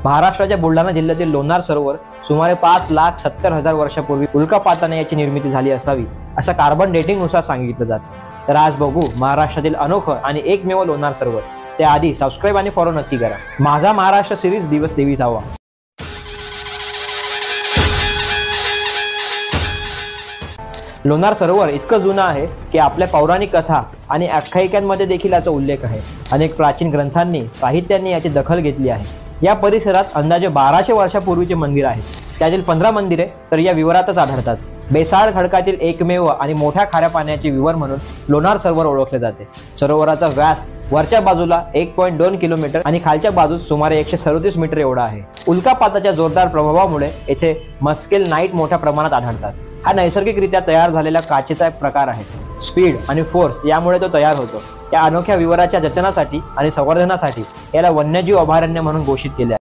महाराष्ट्राच्या बुलढाणा जिल्ह्यातील लोणार सरोवर सुमारे 5,70,000 वर्षापूर्वी उल्कापाताने याची निर्मिती झाली असावी असं कार्बन डेटिंगनुसार सांगितलं जातं। तर आज बघू महाराष्ट्रातील अनोखं आणि एकमेव लोणार सरोवर। त्याआधी सबस्क्राईब आणि फॉलो नक्की करा। माझा महाराष्ट्र सिरीज दिवस 23वा। लोणार सरोवर इतकं जुनं आहे की आपल्या पौराणिक कथा आणि आख्यायिकांमध्ये देखील याचा उल्लेख आहे। अनेक प्राचीन ग्रंथांनी साहित्यांनी याची दखल घेतली आहे। या परिसरात अंदाजे 1200 वर्षापूर्वीचे मंदिर आहेत, त्यातील 15 मंदिरे तर या विवरातच आढळतात। बेसाळ खडकातील एकमेव आणि मोठ्या खाऱ्या पाण्याचे विवर म्हणून लोणार सरोवर ओळखले जाते। सरोवराचा व्यास वरच्या बाजूला 1.2 किलोमीटर आणि खालच्या बाजूस सुमारे 137 मीटर एवढा आहे। उल्कापाताच्या जोरदार प्रभावामुळे येथे मस्केल नाईट मोठ्या प्रमाणात आढळतात। हा नैसर्गिकरित्या तयार झालेला काचेचा एक प्रकार आहे। स्पीड आणि फोर्स यामुळे तो तयार होतो। या अनोख्या विवराच्या जतनासाठी आणि संवर्धनासाठी याला वन्यजीव अभयारण्य म्हणून घोषित केले आहे।